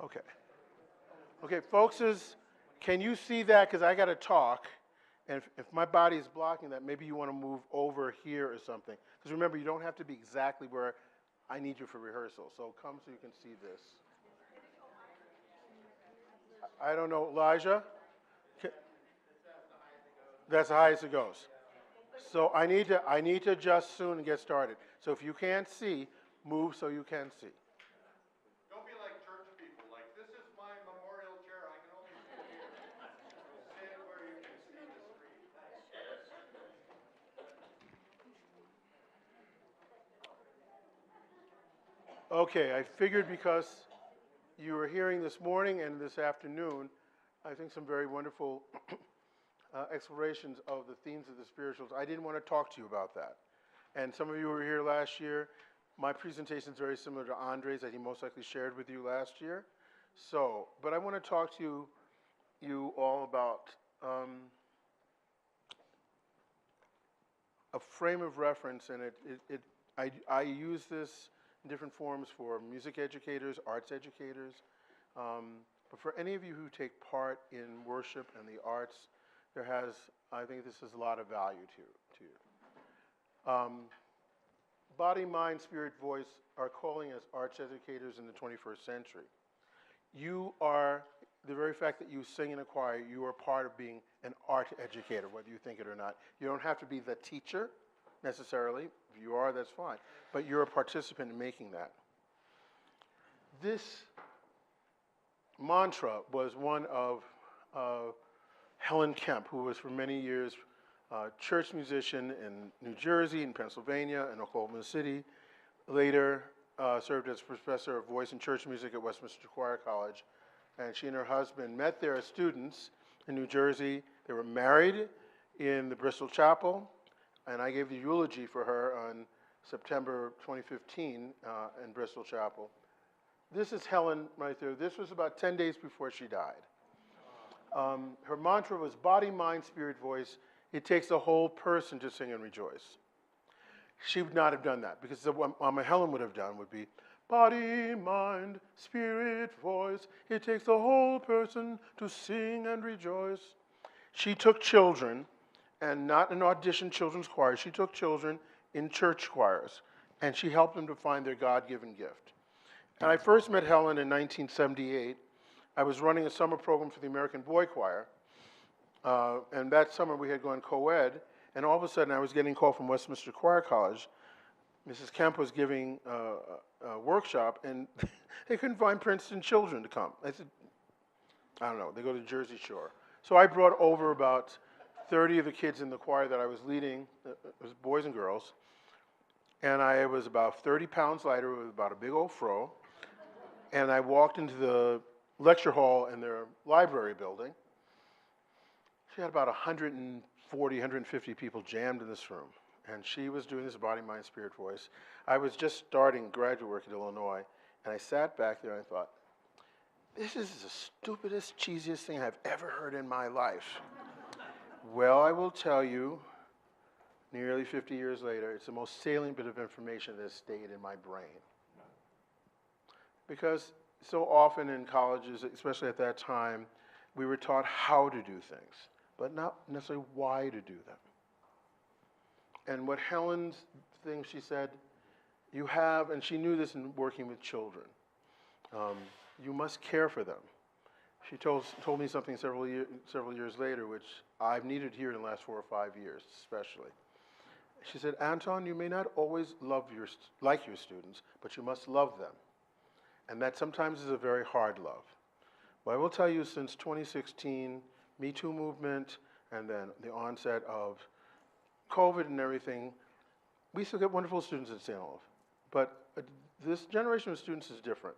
Okay. Okay, folks, can you see that? Because I got to talk. And if my body is blocking that, maybe you want to move over here or something. Because remember, you don't have to be exactly where I need you for rehearsal. So come so you can see this. I don't know, Elijah? That's the highest it goes. So I need to adjust soon and get started. So if you can't see, move so you can see. Don't be like church people. Like, this is my memorial chair. I can only sit here. Stand where you can see the screen. Okay, I figured because you were hearing this morning and this afternoon, I think some very wonderful explorations of the themes of the spirituals. I didn't want to talk to you about that. And some of you were here last year. My presentation is very similar to Andre's that he most likely shared with you last year. So, but I want to talk to you all about a frame of reference, and I use this in different forms for music educators, arts educators, but for any of you who take part in worship and the arts, I think this has a lot of value to you. Body, mind, spirit, voice are calling us arts educators in the 21st century. You are, the very fact that you sing in a choir, you are part of being an art educator, whether you think it or not. You don't have to be the teacher, necessarily. If you are, that's fine. But you're a participant in making that. This mantra was one of Helen Kemp, who was for many years a church musician in New Jersey, in Pennsylvania, in Oklahoma City. Later served as professor of voice and church music at Westminster Choir College. And she and her husband met there as students in New Jersey. They were married in the Bristol Chapel. And I gave the eulogy for her on September 2015 in Bristol Chapel. This is Helen right there. This was about 10 days before she died. Her mantra was body, mind, spirit, voice. It takes a whole person to sing and rejoice. She would not have done that, because what Mama Helen would have done would be body, mind, spirit, voice. It takes a whole person to sing and rejoice. She took children, and not in audition children's choirs. She took children in church choirs, and she helped them to find their God-given gift. And I first met Helen in 1978. I was running a summer program for the American Boy Choir, and that summer we had gone co-ed, and all of a sudden I was getting a call from Westminster Choir College. Mrs. Kemp was giving a workshop, and they couldn't find Princeton children to come. I said, I don't know, they go to Jersey Shore. So I brought over about 30 of the kids in the choir that I was leading, it was boys and girls, and I was about 30 pounds lighter with about a big old fro, and I walked into the lecture hall in their library building. She had about 140, 150 people jammed in this room, and she was doing this body, mind, spirit, voice. I was just starting graduate work at Illinois, and I sat back there and I thought, this is the stupidest, cheesiest thing I've ever heard in my life. Well, I will tell you, nearly 50 years later, it's the most salient bit of information that has stayed in my brain. Because so often in colleges, especially at that time, we were taught how to do things, but not necessarily why to do them. And what Helen's thing, she said, you have, and she knew this in working with children, you must care for them. She told me something several years later, which I've needed here in the last 4 or 5 years, especially. She said, Anton, you may not always like your students, but you must love them. And that sometimes is a very hard love. But I will tell you, since 2016, Me Too movement, and then the onset of COVID and everything, we still get wonderful students at St. Olaf. But this generation of students is different.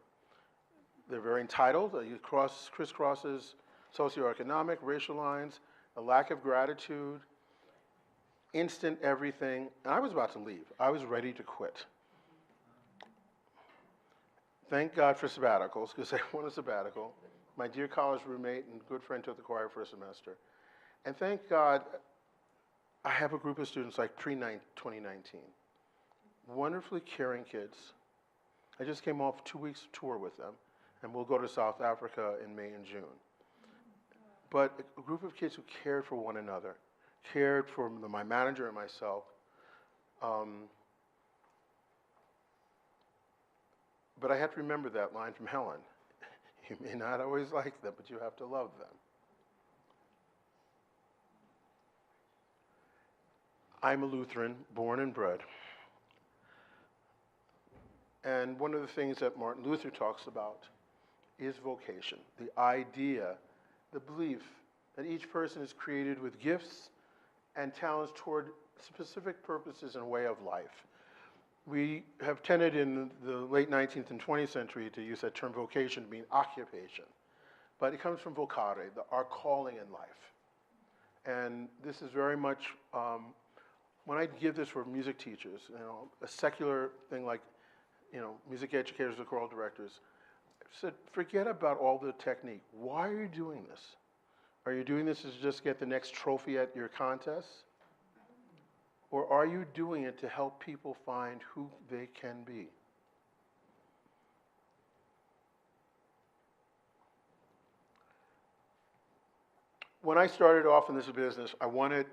They're very entitled. It crisscrosses socioeconomic, racial lines, a lack of gratitude, instant everything. And I was about to leave. I was ready to quit. Thank God for sabbaticals, because I want a sabbatical. My dear college roommate and good friend took the choir for a semester. And thank God I have a group of students like pre-2019. Wonderfully caring kids. I just came off 2 weeks tour with them. and we'll go to South Africa in May and June. But a group of kids who cared for one another, cared for my manager and myself. But I had to remember that line from Helen. You may not always like them, but you have to love them. I'm a Lutheran, born and bred. And one of the things that Martin Luther talks about is vocation, the idea, the belief that each person is created with gifts and talents toward specific purposes and way of life. We have tended in the late 19th and 20th century to use that term vocation to mean occupation, but it comes from vocare, our calling in life. And this is very much, when I give this for music teachers, a secular thing like, music educators or choral directors, I said, forget about all the technique. Why are you doing this? Are you doing this to just get the next trophy at your contest? Or are you doing it to help people find who they can be? When I started off in this business, I wanted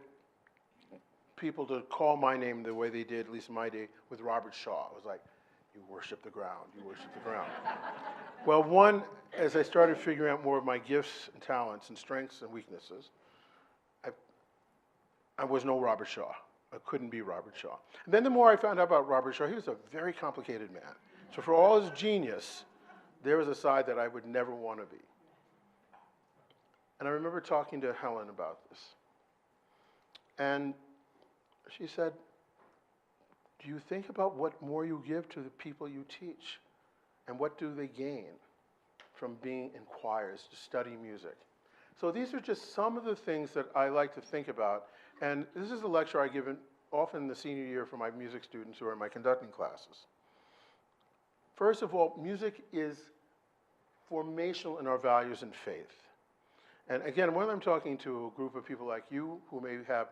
people to call my name the way they did, at least in my day, with Robert Shaw. It was like, you worship the ground, you worship the ground. Well, one, as I started figuring out more of my gifts and talents and strengths and weaknesses, I was no Robert Shaw. I couldn't be Robert Shaw. And then the more I found out about Robert Shaw, he was a very complicated man. So for all his genius, there was a side that I would never want to be. And I remember talking to Helen about this. And she said, do you think about what more you give to the people you teach? And what do they gain from being in choirs to study music? So these are just some of the things that I like to think about. And this is a lecture I give often in the senior year for my music students who are in my conducting classes. First of all, music is formational in our values and faith. And again, whether I'm talking to a group of people like you who may have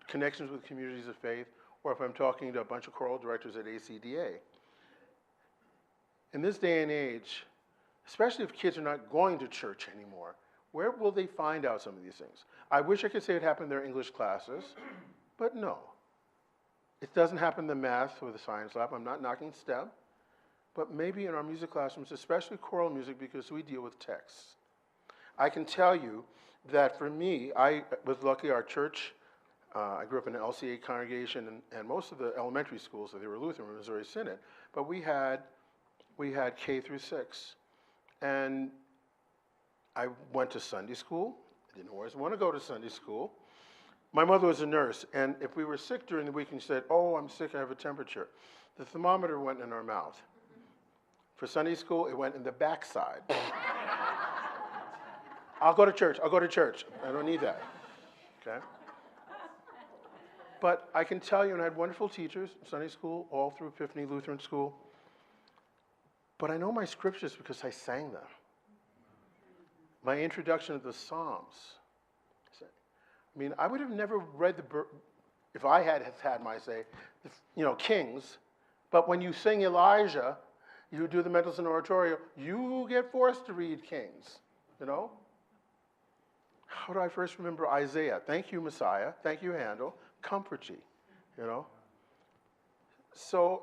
connections with communities of faith, or if I'm talking to a bunch of choral directors at ACDA, in this day and age, especially if kids are not going to church anymore, where will they find out some of these things? I wish I could say it happened in their English classes, but no. It doesn't happen in the math or the science lab. I'm not knocking STEM, but maybe in our music classrooms, especially choral music, because we deal with texts. I can tell you that for me, I was lucky our church, I grew up in an LCA congregation, and most of the elementary schools, they were Lutheran, Missouri Synod, but we had K through 6. And I went to Sunday school. I didn't always want to go to Sunday school. My mother was a nurse, and if we were sick during the week and she said, oh, I'm sick, I have a temperature, the thermometer went in our mouth. For Sunday school, it went in the backside. I'll go to church. I don't need that, okay? But I can tell you, and I had wonderful teachers in Sunday school, all through Epiphany Lutheran School. But I know my scriptures because I sang them. My introduction to the Psalms. I mean, I would have never read if I had my say, Kings. But when you sing Elijah, you do the Mendelssohn Oratorio, you get forced to read Kings, How do I first remember Isaiah? Thank you, Messiah. Thank you, Handel. Comfort ye, So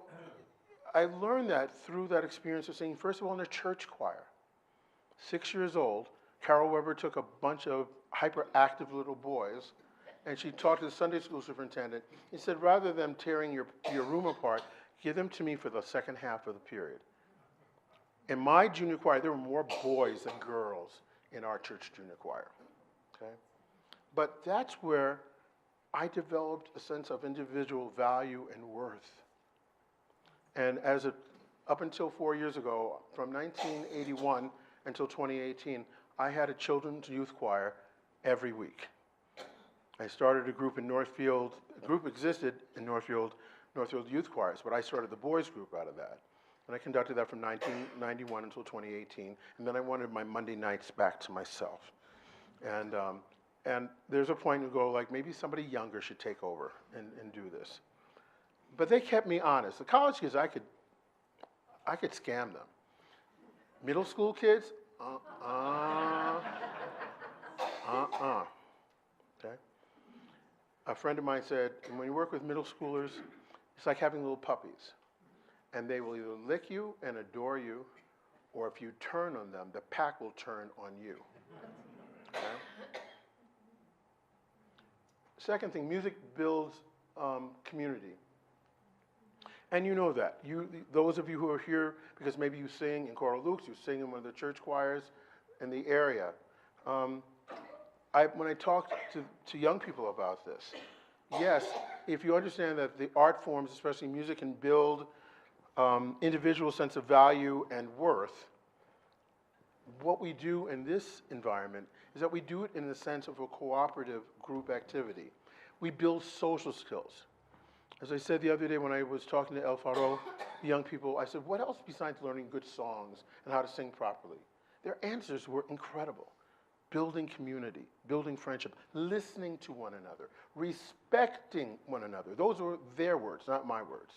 I learned that through that experience of singing, first of all, in a church choir. 6 years old, Carol Weber took a bunch of hyperactive little boys, and she talked to the Sunday school superintendent. He said, rather than tearing your room apart, give them to me for the second half of the period. In my junior choir, there were more boys than girls in our church junior choir, okay? But that's where I developed a sense of individual value and worth. And up until 4 years ago, from 1981 until 2018, I had a children's youth choir every week. I started a group in Northfield. A group existed in Northfield Youth Choirs, but I started the boys group out of that. And I conducted that from 1991 until 2018. And then I wanted my Monday nights back to myself. And there's a point you go, like, maybe somebody younger should take over and do this. But they kept me honest. The college kids, I could scam them. Middle school kids? Uh-uh. Uh-uh. Okay? A friend of mine said, when you work with middle schoolers, it's like having little puppies. And they will either lick you and adore you, or if you turn on them, the pack will turn on you. Okay? Second thing, music builds community. And you know that. Those of you who are here, because maybe you sing in Corolux, you sing in one of the church choirs in the area. When I talk to young people about this, yes, if you understand that the art forms, especially music, can build individual sense of value and worth, what we do in this environment is that we do it in the sense of a cooperative group activity. We build social skills. As I said the other day when I was talking to El Faro, the young people, I said, what else besides learning good songs and how to sing properly? Their answers were incredible. Building community, building friendship, listening to one another, respecting one another. Those were their words, not my words.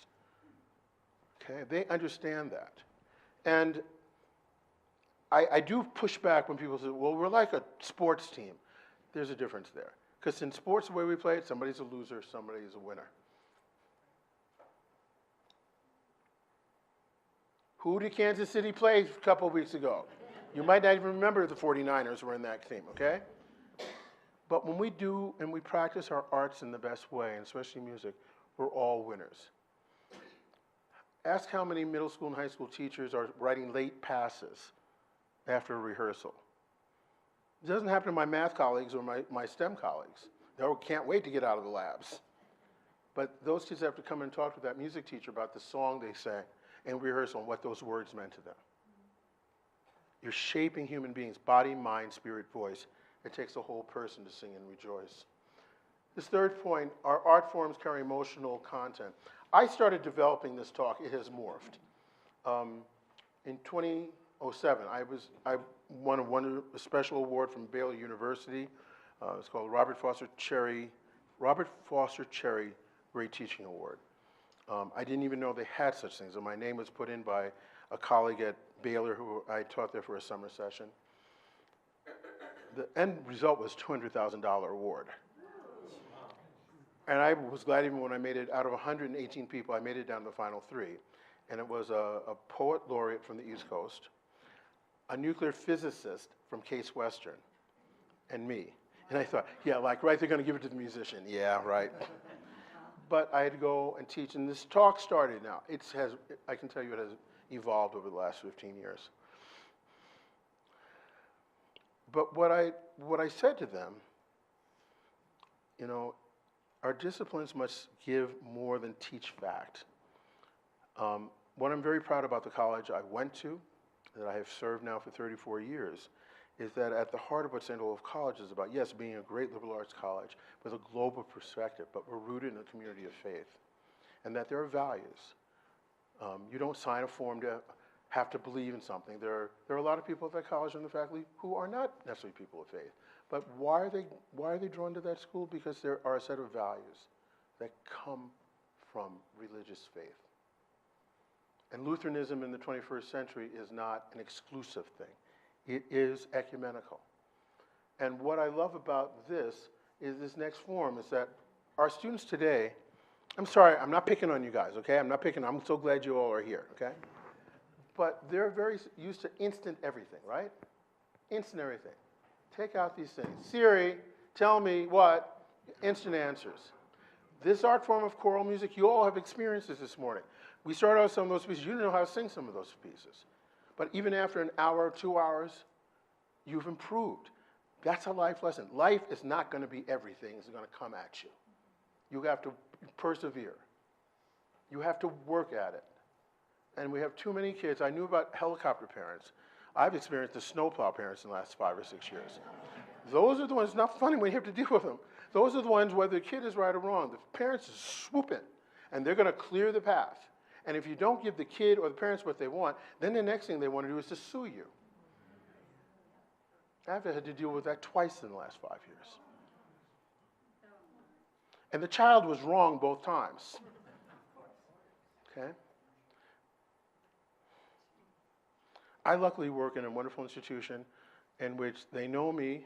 Okay, they understand that. And I do push back when people say, well, we're like a sports team. There's a difference there. Because in sports, the way we play it, somebody's a loser, somebody's a winner. Who did Kansas City play a couple of weeks ago? You might not even remember the 49ers were in that team, okay? But when we do and we practice our arts in the best way, and especially music, we're all winners. Ask how many middle school and high school teachers are writing late passes after a rehearsal. It doesn't happen to my math colleagues or my STEM colleagues. They can't wait to get out of the labs. But those kids have to come and talk to that music teacher about the song they sang in rehearsal and what those words meant to them. You're shaping human beings, body, mind, spirit, voice. It takes a whole person to sing and rejoice. This third point, our art forms carry emotional content. I started developing this talk, it has morphed. In 2007, I won a special award from Baylor University. It's called Robert Foster Cherry Great Teaching Award. I didn't even know they had such things, and my name was put in by a colleague at Baylor who I taught there for a summer session. The end result was $200,000 award. And I was glad even when I made it, out of 118 people, I made it down to the final 3. And it was a poet laureate from the East Coast, a nuclear physicist from Case Western, and me. And I thought, yeah, like, right, they're gonna give it to the musician. Yeah, right. But I had to go and teach, and this talk started now. I can tell you it has evolved over the last 15 years. But what I said to them, you know, our disciplines must give more than teach fact. What I'm very proud about the college I went to, that I have served now for 34 years, is that at the heart of what St. Olaf College is about, yes, being a great liberal arts college with a global perspective, but we're rooted in a community of faith, and that there are values. You don't sign a form to have to believe in something. There are a lot of people at that college and the faculty who are not necessarily people of faith. But why are they drawn to that school? Because there are a set of values that come from religious faith. And Lutheranism in the 21st century is not an exclusive thing. It is ecumenical. And what I love about this is this next form is that our students today, I'm sorry, I'm not picking on you guys, okay? I'm so glad you all are here, okay? But they're very used to instant everything, right? Instant everything. Take out these things. Siri, tell me what? Instant answers. This art form of choral music, you all have experienced this morning. We started out with some of those pieces. You didn't know how to sing some of those pieces. But even after an hour, 2 hours, you've improved. That's a life lesson. Life is not going to be everything. It's going to come at you. You have to persevere. You have to work at it. And we have too many kids. I knew about helicopter parents. I've experienced the snowplow parents in the last 5 or 6 years. Those are the ones, not funny when you have to deal with them. Those are the ones, whether the kid is right or wrong, the parents swoop in, and they're going to clear the path. And if you don't give the kid or the parents what they want, then the next thing they want to do is to sue you. I've had to deal with that twice in the last 5 years. And the child was wrong both times. Okay? I luckily work in a wonderful institution in which they know me.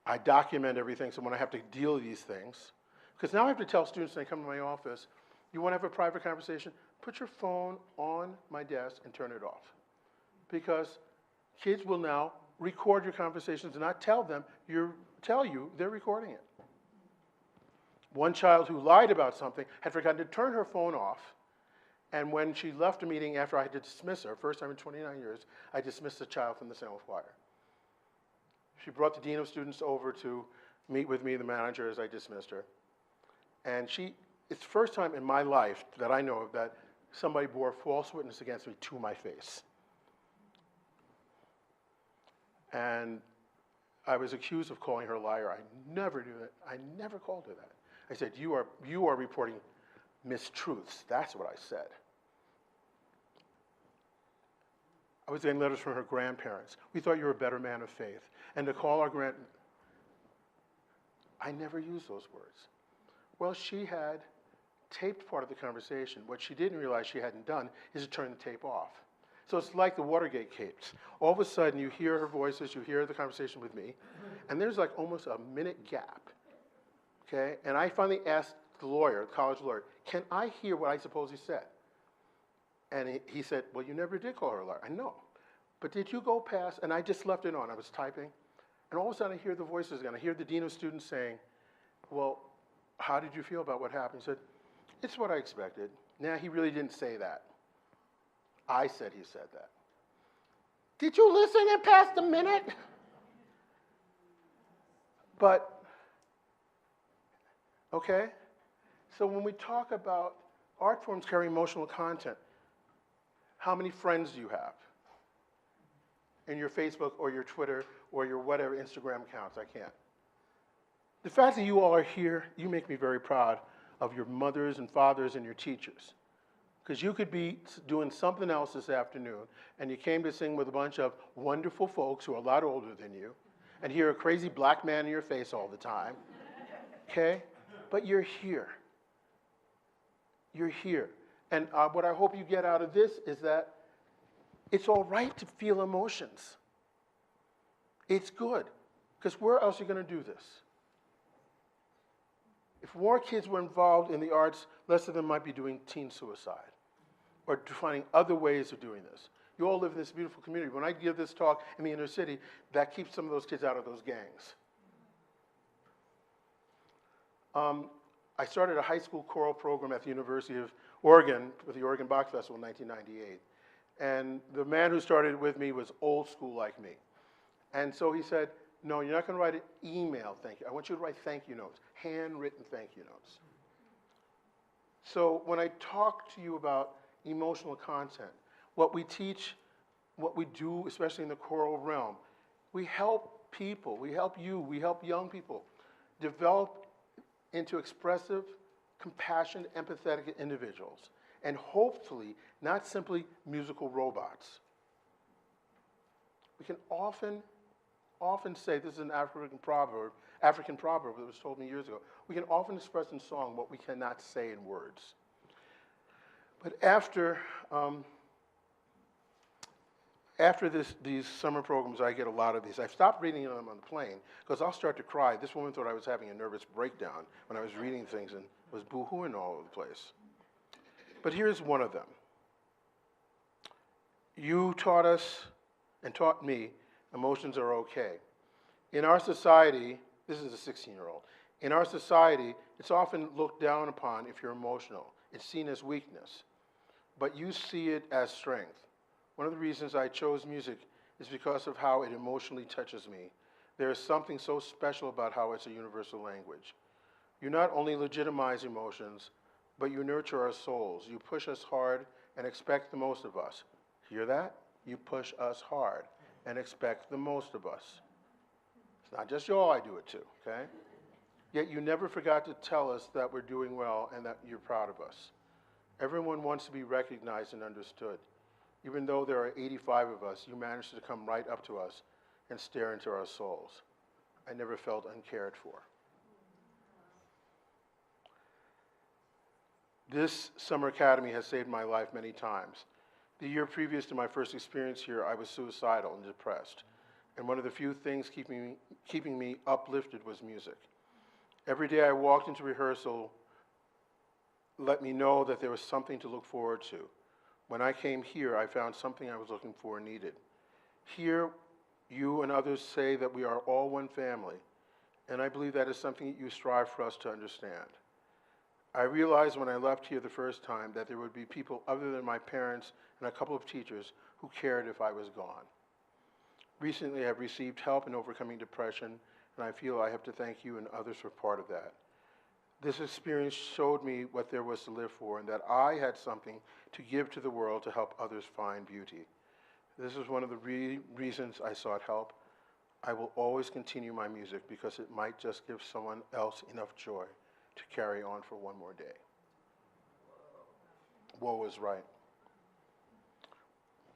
I document everything, so when I have to deal with these things, because now I have to tell students when they come to my office, you want to have a private conversation, put your phone on my desk and turn it off. Because kids will now record your conversations and not tell you they're recording it. One child who lied about something had forgotten to turn her phone off, and when she left a meeting after I had to dismiss her, first time in 29 years, I dismissed a child from the Samuel Choir. She brought the dean of students over to meet with me, the manager, as I dismissed her. And it's the first time in my life that I know of that somebody bore false witness against me to my face. And I was accused of calling her a liar. I never do that. I never called her that. I said, you are reporting mistruths. That's what I said. I was getting letters from her grandparents. We thought you were a better man of faith. And to call our I never used those words. Well, she had taped part of the conversation. What she didn't realize she hadn't done is to turn the tape off. So it's like the Watergate tapes. All of a sudden, you hear her voices, you hear the conversation with me, and there's like almost a minute gap, okay? And I finally asked the lawyer, the college lawyer, can I hear what I suppose he said? And he said, well, you never did call her a liar. I know. But did you go past, and I just left it on, I was typing, and all of a sudden I hear the voices again. I hear the dean of students saying, well, how did you feel about what happened? He said, it's what I expected. Nah, he really didn't say that. I said he said that. Did you listen and pass the minute? But, okay? So when we talk about art forms carry emotional content, how many friends do you have in your Facebook or your Twitter or your whatever Instagram accounts? I can't. The fact that you all are here, you make me very proud of your mothers and fathers and your teachers. Because you could be doing something else this afternoon, and you came to sing with a bunch of wonderful folks who are a lot older than you, and hear a crazy black man in your face all the time, okay? But you're here. You're here. And what I hope you get out of this is that it's all right to feel emotions. It's good, because where else are you going to do this? If more kids were involved in the arts, less of them might be doing teen suicide or finding other ways of doing this. You all live in this beautiful community. When I give this talk in the inner city, that keeps some of those kids out of those gangs. I started a high school choral program at the University of Oregon with the Oregon Bach Festival in 1998. And the man who started with me was old school like me. And so he said, no, you're not going to write an email thank you. I want you to write thank you notes, handwritten thank you notes. So when I talk to you about emotional content, what we teach, what we do, especially in the choral realm, we help people, we help you, we help young people develop into expressive, compassionate, empathetic individuals, and hopefully not simply musical robots. We can often say, this is an African proverb that was told me years ago, we can often express in song what we cannot say in words. But after these summer programs, I get a lot of these. I've stopped reading them on the plane because I'll start to cry. This woman thought I was having a nervous breakdown when I was reading things and was boo-hooing all over the place. But here's one of them. You taught us and taught me emotions are okay. In our society, this is a 16-year-old, in our society, it's often looked down upon if you're emotional. It's seen as weakness, but you see it as strength. One of the reasons I chose music is because of how it emotionally touches me. There is something so special about how it's a universal language. You not only legitimize emotions, but you nurture our souls. You push us hard and expect the most of us. Hear that? You push us hard and expect the most of us. It's not just y'all, I do it too, okay? Yet you never forgot to tell us that we're doing well and that you're proud of us. Everyone wants to be recognized and understood. Even though there are 85 of us, you managed to come right up to us and stare into our souls. I never felt uncared for. This summer academy has saved my life many times. The year previous to my first experience here, I was suicidal and depressed. And one of the few things keeping me uplifted was music. Every day I walked into rehearsal let me know that there was something to look forward to. When I came here, I found something I was looking for and needed. Here, you and others say that we are all one family, and I believe that is something that you strive for us to understand. I realized when I left here the first time that there would be people other than my parents and a couple of teachers who cared if I was gone. Recently, I've received help in overcoming depression, and I feel I have to thank you and others for part of that. This experience showed me what there was to live for and that I had something to give to the world to help others find beauty. This is one of the reasons I sought help. I will always continue my music because it might just give someone else enough joy to carry on for one more day. Woe is right.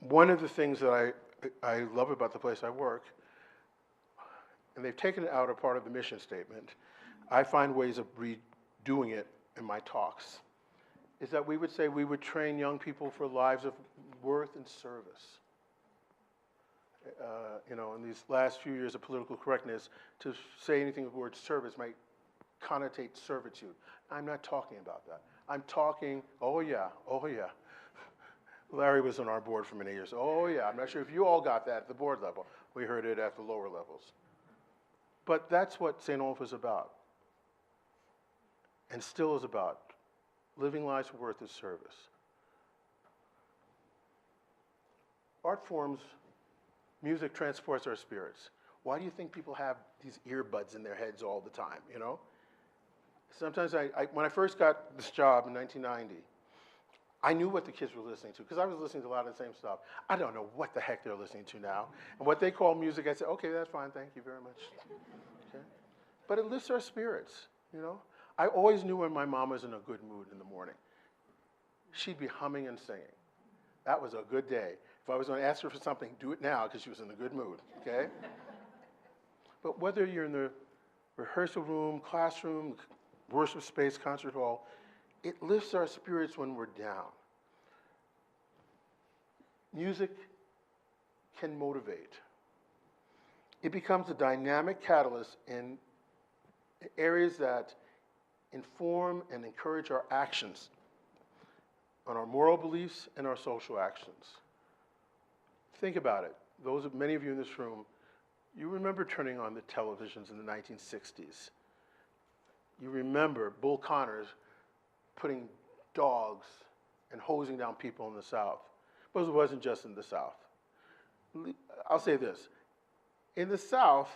One of the things that I love about the place I work, and they've taken it out a part of the mission statement, I find ways of redoing it in my talks, is that we would say we would train young people for lives of worth and service. In these last few years of political correctness, to say anything with the word service might connotate servitude. I'm not talking about that. I'm talking, oh yeah. Larry was on our board for many years. Oh yeah, I'm not sure if you all got that at the board level. We heard it at the lower levels. But that's what St. Olaf is about, and still is about, living lives worth of service. Art forms, music transports our spirits. Why do you think people have these earbuds in their heads all the time, Sometimes when I first got this job in 1990, I knew what the kids were listening to because I was listening to a lot of the same stuff. I don't know what the heck they're listening to now. And what they call music, I said, okay, that's fine, thank you very much. Okay? But it lifts our spirits, I always knew when my mom was in a good mood in the morning. She'd be humming and singing. That was a good day. If I was going to ask her for something, do it now because she was in a good mood, okay? But whether you're in the rehearsal room, classroom, worship space, concert hall, it lifts our spirits when we're down. Music can motivate. It becomes a dynamic catalyst in areas that inform and encourage our actions on our moral beliefs and our social actions. Think about it. Many of you in this room, you remember turning on the televisions in the 1960s. You remember Bull Connors putting dogs and hosing down people in the South. But it wasn't just in the South. I'll say this. In the South,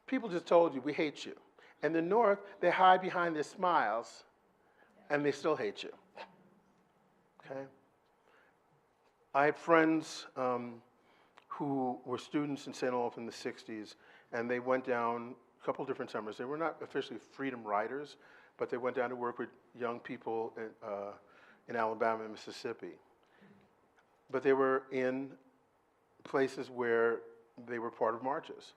people just told you, we hate you. In the North, they hide behind their smiles, and they still hate you. Okay? I had friends who were students in St. Olaf in the 60s, and they went down a couple different summers. They were not officially freedom riders, but they went down to work with young people in Alabama and Mississippi. But they were in places where they were part of marches.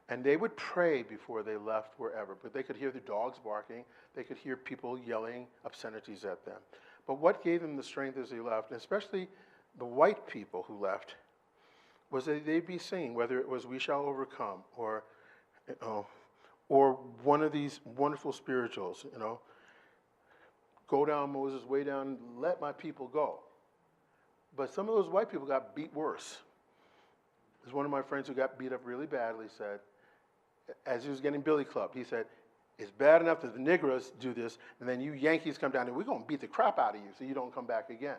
And they would pray before they left wherever, but they could hear the dogs barking, they could hear people yelling obscenities at them. But what gave them the strength as they left, and especially the white people who left, was that they'd be singing, whether it was We Shall Overcome or one of these wonderful spirituals, go down, Moses, way down, let my people go. But some of those white people got beat worse. There's one of my friends who got beat up really badly said, as he was getting billy clubbed, he said, it's bad enough that the Negroes do this, and then you Yankees come down and we're going to beat the crap out of you so you don't come back again.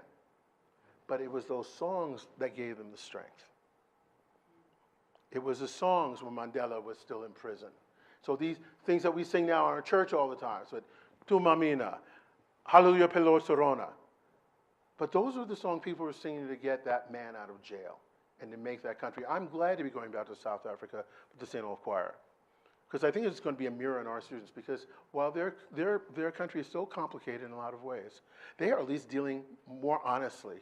But it was those songs that gave them the strength. It was the songs when Mandela was still in prison. So these things that we sing now in our church all the time, so Tu Mamina, Hallelujah Pelo Sorona. But those are the songs people were singing to get that man out of jail and to make that country. I'm glad to be going back to South Africa with the St. Olaf Choir, because I think it's going to be a mirror in our students, because while their country is so complicated in a lot of ways, they are at least dealing more honestly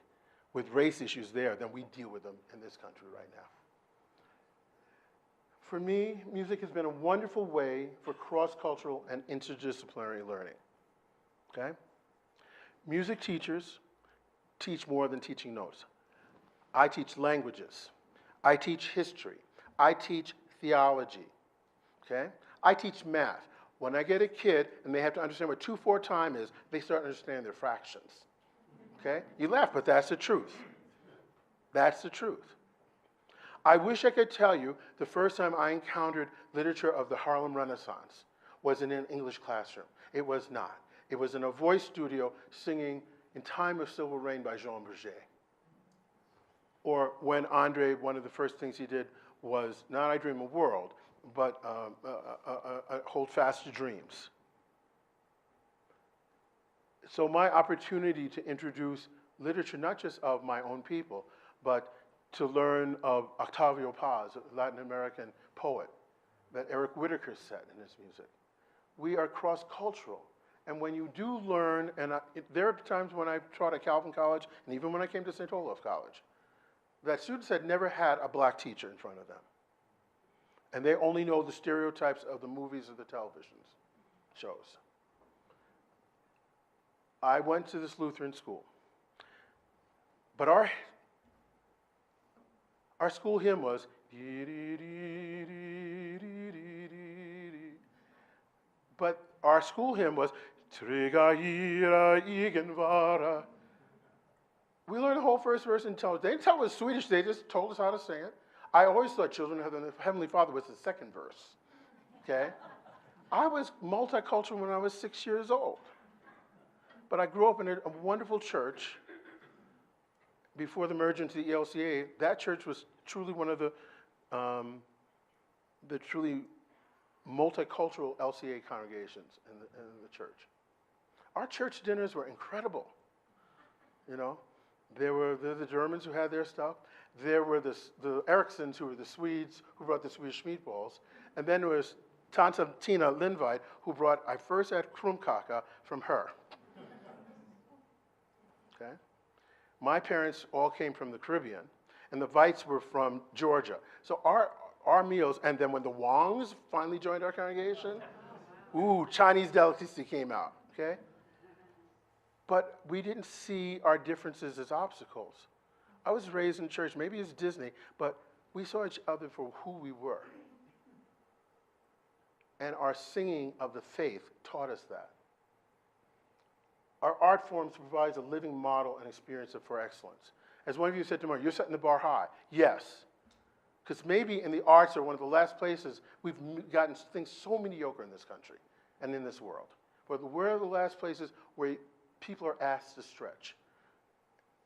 with race issues there than we deal with them in this country right now. For me, music has been a wonderful way for cross-cultural and interdisciplinary learning, okay? Music teachers teach more than teaching notes. I teach languages. I teach history. I teach theology, okay? I teach math. When I get a kid and they have to understand what 2, 4 time is, they start understanding their fractions, okay? You laugh, but that's the truth. That's the truth. I wish I could tell you the first time I encountered literature of the Harlem Renaissance was in an English classroom. It was not. It was in a voice studio singing In Time of Civil Reign by Jean Berger. Or when Andre, one of the first things he did was not I Dream a World, but Hold Fast to Dreams. So my opportunity to introduce literature, not just of my own people, but to learn of Octavio Paz, a Latin American poet, that Eric Whitacre said in his music. We are cross-cultural. And when you do learn, and there are times when I taught at Calvin College, and even when I came to St. Olaf College, that students had never had a black teacher in front of them. And they only know the stereotypes of the movies or the television shows. I went to this Lutheran school. But our school hymn was, but our school hymn was, Trega ira igen vara. We learned the whole first verse in They didn't tell us Swedish, they just told us how to sing it. I always thought Children of the Heavenly Father was the second verse, okay? I was multicultural when I was 6 years old. But I grew up in a wonderful church before the merge into the ELCA. That church was truly one of the truly multicultural LCA congregations in the church. Our church dinners were incredible, you know? There were the Germans who had their stuff. There were the Eriksons, who were the Swedes, who brought the Swedish meatballs. And then there was Tante Tina Lindveit, who brought, I first had krumkaka from her. Okay? My parents all came from the Caribbean, and the Veits were from Georgia. So our meals, and then when the Wongs finally joined our congregation, ooh, Chinese delicacy came out, okay? But we didn't see our differences as obstacles. I was raised in church, maybe it's Disney, but we saw each other for who we were. And our singing of the faith taught us that. Our art forms provides a living model and experience for excellence. As one of you said tomorrow, you're setting the bar high. Yes. Because maybe in the arts are one of the last places we've gotten things so mediocre in this country and in this world. But we're the last places where people are asked to stretch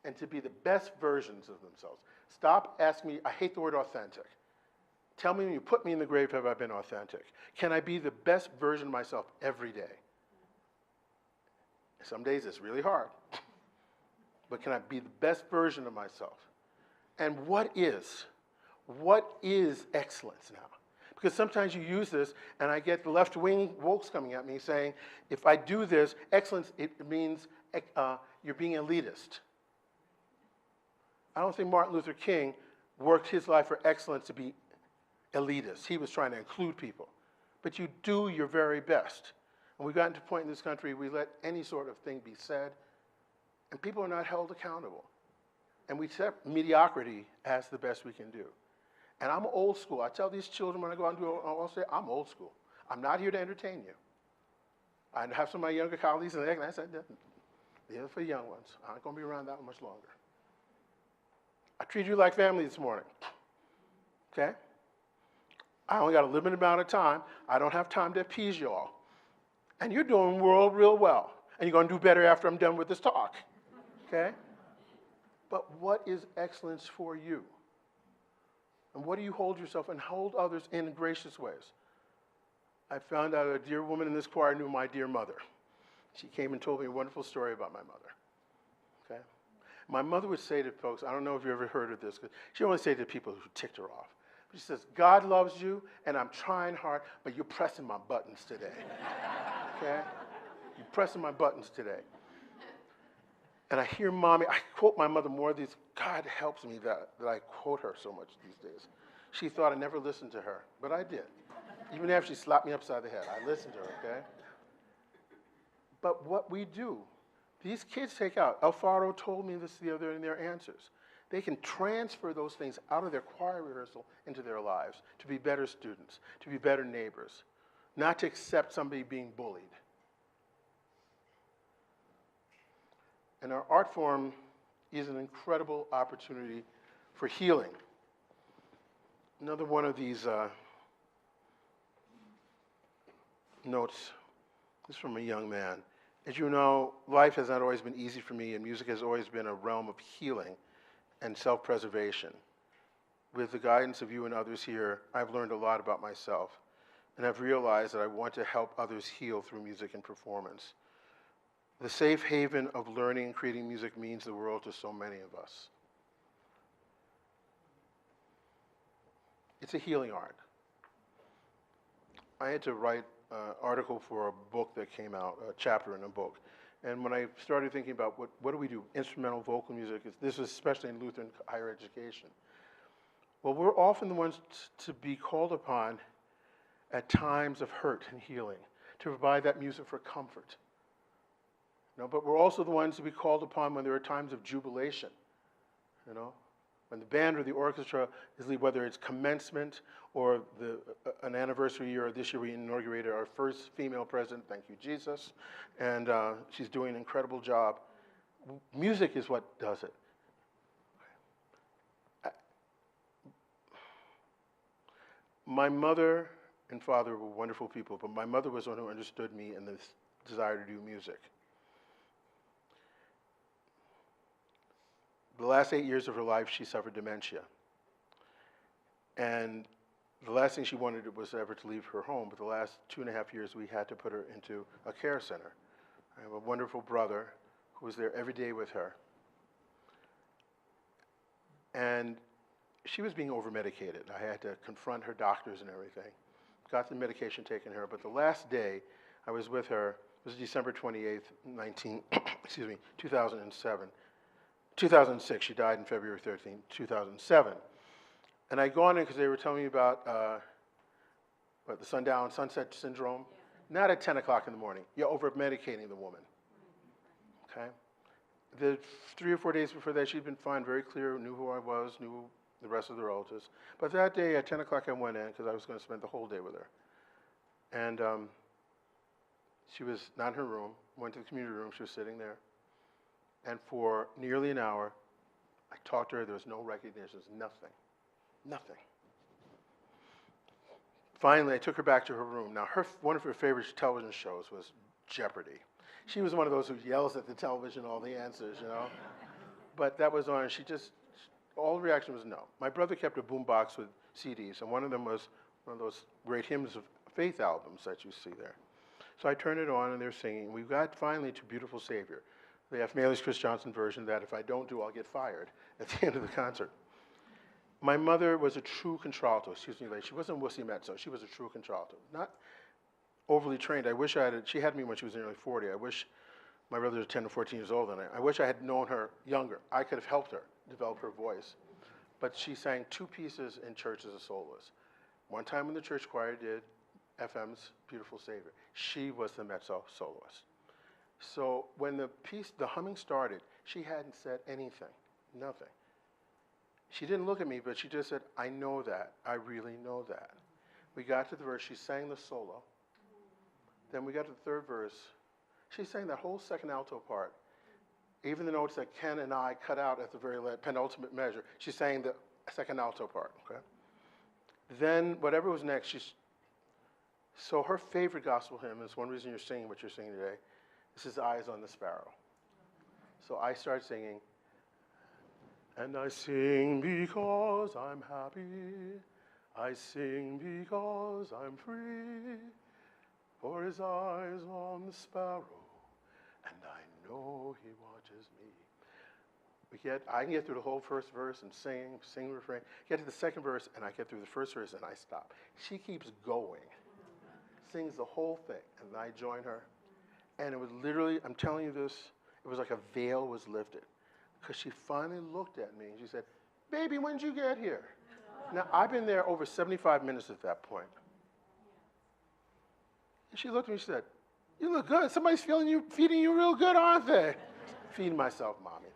and to be the best versions of themselves. Stop asking me, I hate the word authentic. Tell me when you put me in the grave, have I been authentic? Can I be the best version of myself every day? Some days it's really hard. But can I be the best version of myself? And what is excellence now? Because sometimes you use this, and I get the left-wing folks coming at me saying, if I do this, excellence, it means you're being elitist. I don't think Martin Luther King worked his life for excellence to be elitist. He was trying to include people. But you do your very best. And we've gotten to a point in this country, we let any sort of thing be said, and people are not held accountable. And we accept mediocrity as the best we can do. And I'm old school. I tell these children when I go out and do it, I'll say, I'm old school. I'm not here to entertain you. I have some of my younger colleagues, and I said, they're for the young ones. I'm not going to be around that much longer. I treat you like family this morning, okay? I only got a limited amount of time. I don't have time to appease you all. And you're doing real well. And you're going to do better after I'm done with this talk, okay? But what is excellence for you? And what do you hold yourself and hold others in gracious ways? I found out a dear woman in this choir knew my dear mother. She came and told me a wonderful story about my mother, okay? My mother would say to folks, I don't know if you ever heard of this, because she only say to people who ticked her off. She says, God loves you, and I'm trying hard, but you're pressing my buttons today, okay? You're pressing my buttons today. And I hear Mommy, I quote my mother more of these, God helps me that I quote her so much these days. She thought I never listened to her, but I did. Even after she slapped me upside the head, I listened to her, okay? But what we do, These kids take out, Alfaro told me this the other day in their answers. They can transfer those things out of their choir rehearsal into their lives to be better students, to be better neighbors, not to accept somebody being bullied. And our art form is an incredible opportunity for healing. Another one of these notes is from a young man. As you know, life has not always been easy for me, and music has always been a realm of healing and self-preservation. With the guidance of you and others here, I've learned a lot about myself, and I've realized that I want to help others heal through music and performance. The safe haven of learning and creating music means the world to so many of us. It's a healing art. I had to write an article for a book that came out, a chapter in a book. And when I started thinking about what do we do, instrumental vocal music, this is especially in Lutheran higher education. Well, we're often the ones to be called upon at times of hurt and healing, to provide that music for comfort. But we're also the ones to be called upon when there are times of jubilation, when the band or the orchestra is lead, whether it's commencement or an anniversary year. This year we inaugurated our first female president, thank you, Jesus, and she's doing an incredible job. Music is what does it. My mother and father were wonderful people, but my mother was the one who understood me and this desire to do music. The last 8 years of her life, she suffered dementia. And the last thing she wanted was ever to leave her home, but the last 2.5 years, we had to put her into a care center. I have a wonderful brother who was there every day with her. And she was being over-medicated. I had to confront her doctors and everything. Got the medication taken her, but the last day I was with her was December 28th, 2007. 2006, she died in February 13th, 2007. And I'd gone in because they were telling me about the sunset syndrome. Yeah. Not at 10 o'clock in the morning. You're over-medicating the woman. Okay? The 3 or 4 days before that, she'd been fine, very clear, knew who I was, knew the rest of the relatives. But that day at 10 o'clock, I went in because I was going to spend the whole day with her. And she was not in her room, went to the community room, she was sitting there. And for nearly an hour, I talked to her. There was no recognition, nothing. Nothing. Finally, I took her back to her room. Now, one of her favorite television shows was Jeopardy. She was one of those who yells at the television all the answers, But that was on. All the reaction was no. My brother kept a boombox with CDs, and one of them was one of those great hymns of faith albums that you see there. So I turned it on, and they're singing. We got finally to Beautiful Savior, the F. Maley's Chris Johnson version that if I don't do, I'll get fired at the end of the concert. My mother was a true contralto, she wasn't wussy mezzo, she was a true contralto. Not overly trained. I wish she had me when she was nearly 40. I wish my brother was 10 or 14 years old, and I wish I had known her younger. I could have helped her develop her voice. But she sang 2 pieces in church as a soloist. One time when the church choir did FM's Beautiful Savior. She was the mezzo soloist. So when the humming started, she hadn't said anything, nothing. She didn't look at me, but she just said, I know that, I really know that. We got to the verse, she sang the solo. Then we got to the 3rd verse. She sang that whole second alto part. Even the notes that Ken and I cut out at the very penultimate measure, she sang the second alto part, okay? Then whatever was next, so her favorite gospel hymn is one reason you're singing what you're singing today. This is Eyes on the Sparrow. So I start singing, and I sing because I'm happy. I sing because I'm free. For his eyes on the sparrow, and I know he watches me. I can get through the whole first verse and sing refrain. Get to the second verse, and I get through the first verse, and I stop. She keeps going, sings the whole thing, and I join her. And it was literally, I'm telling you this, it was like a veil was lifted. Because she finally looked at me and she said, baby, when did you get here? Now, I've been there over 75 minutes at that point. And she looked at me and she said, you look good. Somebody's feeding you real good, aren't they? feed myself, Mommy.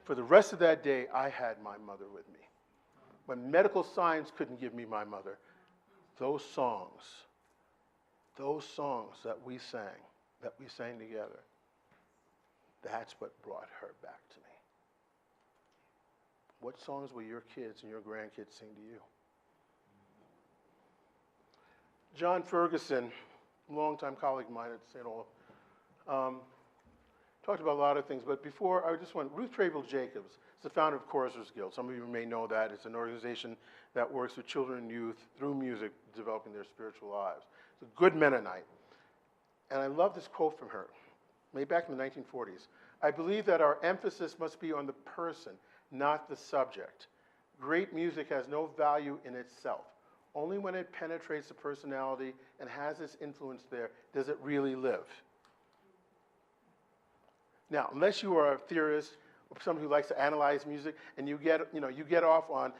For the rest of that day, I had my mother with me. When medical science couldn't give me my mother, those songs that we sang together, that's what brought her back to me. What songs will your kids and your grandkids sing to you? John Ferguson, longtime colleague of mine at St. Olaf, talked about a lot of things, but before, I just want, Ruth Travel Jacobs is the founder of Choristers Guild. Some of you may know that. It's an organization that works with children and youth through music, developing their spiritual lives. It's a good Mennonite. And I love this quote from her, made back in the 1940s. I believe that our emphasis must be on the person, not the subject. Great music has no value in itself. Only when it penetrates the personality and has its influence there does it really live. Now, unless you are a theorist or someone who likes to analyze music, and you get off on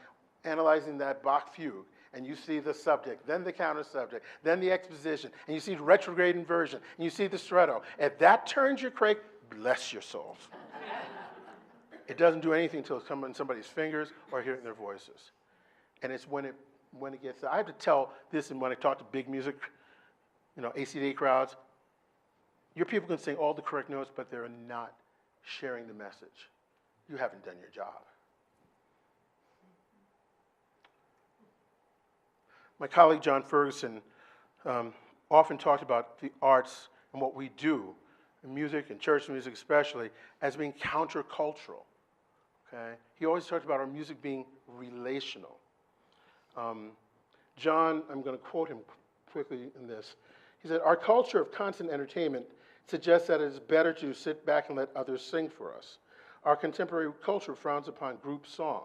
analyzing that Bach fugue, and you see the subject, then the counter subject, then the exposition, and you see the retrograde inversion, and you see the stretto. If that turns your crank, bless your souls. It doesn't do anything until it's coming in somebody's fingers or hearing their voices. And it's when it gets there. I have to tell this, and when I talk to big music, ACD crowds, your people can sing all the correct notes, but they're not sharing the message. You haven't done your job. My colleague John Ferguson often talked about the arts and what we do, in music and church music especially, as being countercultural. Okay? He always talked about our music being relational. John, I'm going to quote him quickly in this. He said, our culture of constant entertainment suggests that it is better to sit back and let others sing for us. Our contemporary culture frowns upon group song.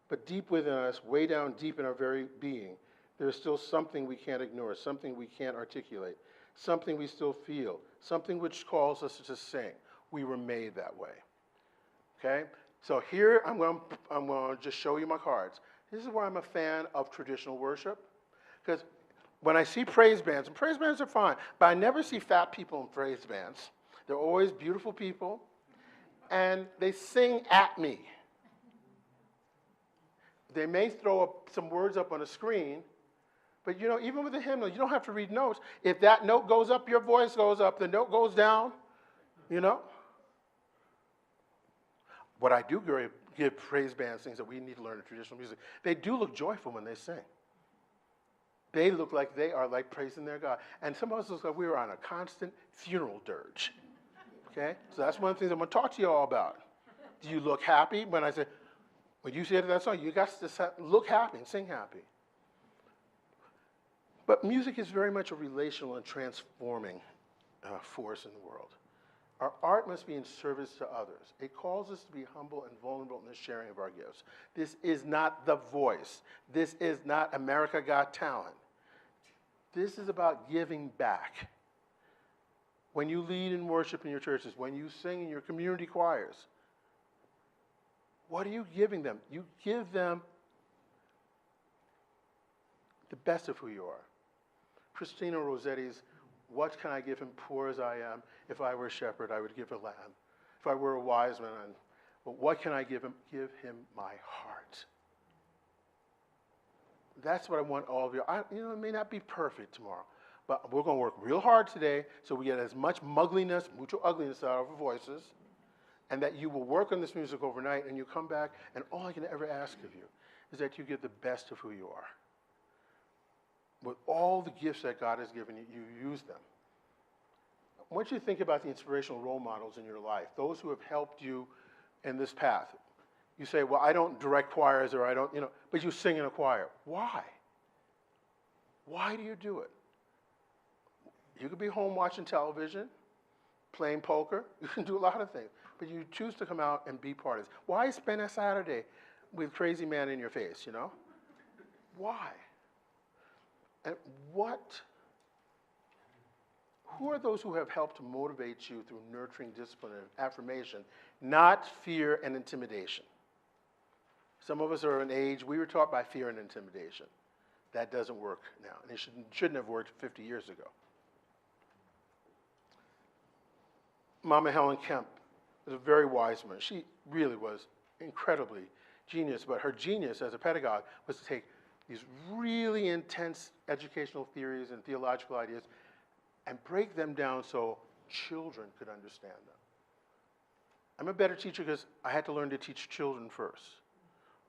But deep within us, way down deep in our very being, there is still something we can't ignore, something we can't articulate, something we still feel, something which calls us to sing. We were made that way. Okay? So here, I'm going to just show you my cards. This is why I'm a fan of traditional worship. Because when I see praise bands, and praise bands are fine, but I never see fat people in praise bands. They're always beautiful people, and they sing at me. They may throw up some words up on a screen, but even with a hymnal, you don't have to read notes. If that note goes up, your voice goes up. The note goes down, What I do give praise bands things that we need to learn in traditional music. They do look joyful when they sing. They look like they are like praising their God. And some of us look like we were on a constant funeral dirge. Okay? So that's one of the things I'm going to talk to you all about. Do you look happy? When you say that song, you got to look happy and sing happy. But music is very much a relational and transforming force in the world. Our art must be in service to others. It calls us to be humble and vulnerable in the sharing of our gifts. This is not The Voice. This is not America Got Talent. This is about giving back. When you lead in worship in your churches, when you sing in your community choirs, what are you giving them? You give them the best of who you are. Christina Rossetti's, what can I give him poor as I am? If I were a shepherd, I would give a lamb. If I were a wise man, but what can I give him? Give him my heart. That's what I want all of you. It may not be perfect tomorrow, but we're going to work real hard today so we get as much muggliness, mucho ugliness out of our voices, and that you will work on this music overnight, and you come back, and all I can ever ask of you is that you give the best of who you are. With all the gifts that God has given you, you use them. I want you to think about the inspirational role models in your life, those who have helped you in this path. You say, well, I don't direct choirs, or I don't, but you sing in a choir. Why? Why do you do it? You could be home watching television, playing poker. You can do a lot of things, but you choose to come out and be part of this. Why spend a Saturday with crazy man in your face, Why? And who are those who have helped to motivate you through nurturing discipline and affirmation, not fear and intimidation? Some of us are an age, we were taught by fear and intimidation. That doesn't work now, and it shouldn't have worked 50 years ago. Mama Helen Kemp was a very wise woman. She really was incredibly genius, but her genius as a pedagogue was to take these really intense educational theories and theological ideas and break them down so children could understand them. I'm a better teacher because I had to learn to teach children first.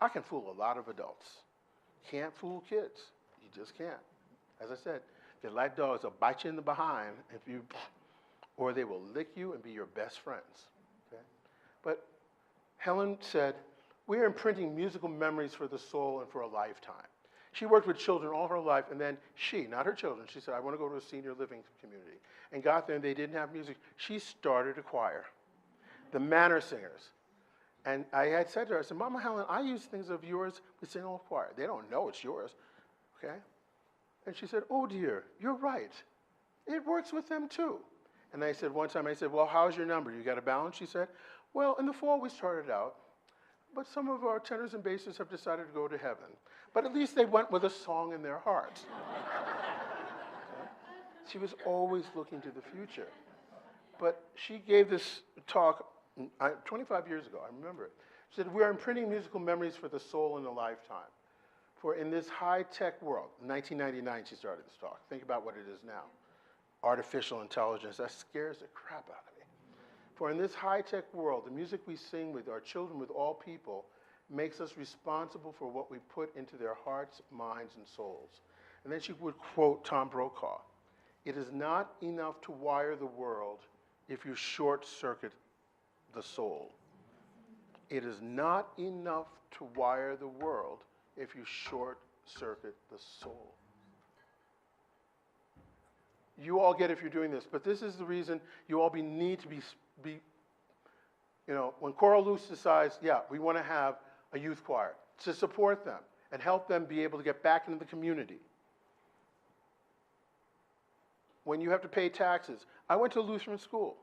I can fool a lot of adults. Can't fool kids. You just can't. As I said, they're like dogs. They'll bite you in the behind if you, or they will lick you and be your best friends. Okay? But Helen said, we are imprinting musical memories for the soul and for a lifetime. She worked with children all her life, and then she, not her children, she said, I want to go to a senior living community. And got there, and they didn't have music. She started a choir, the Manor Singers. And I had said to her, I said, Mama Helen, I use things of yours, we sing all choir. They don't know it's yours, okay? And she said, oh dear, you're right. It works with them too. And I said, one time, I said, well, how's your number? You got a balance? She said, well, in the fall we started out, but some of our tenors and basses have decided to go to heaven. But at least they went with a song in their hearts. Okay? She was always looking to the future. But she gave this talk 25 years ago, I remember it. She said, we are imprinting musical memories for the soul in a lifetime. For in this high-tech world, in 1999 she started this talk. Think about what it is now. Artificial intelligence, that scares the crap out of me. For in this high-tech world, the music we sing with our children, with all people, makes us responsible for what we put into their hearts, minds, and souls. And then she would quote Tom Brokaw, it is not enough to wire the world if you short-circuit the soul. It is not enough to wire the world if you short-circuit the soul. You all get if you're doing this, but this is the reason you all need to be when Corolux decides, yeah, we want to have a youth choir, to support them and help them be able to get back into the community. When you have to pay taxes, I went to a Lutheran school.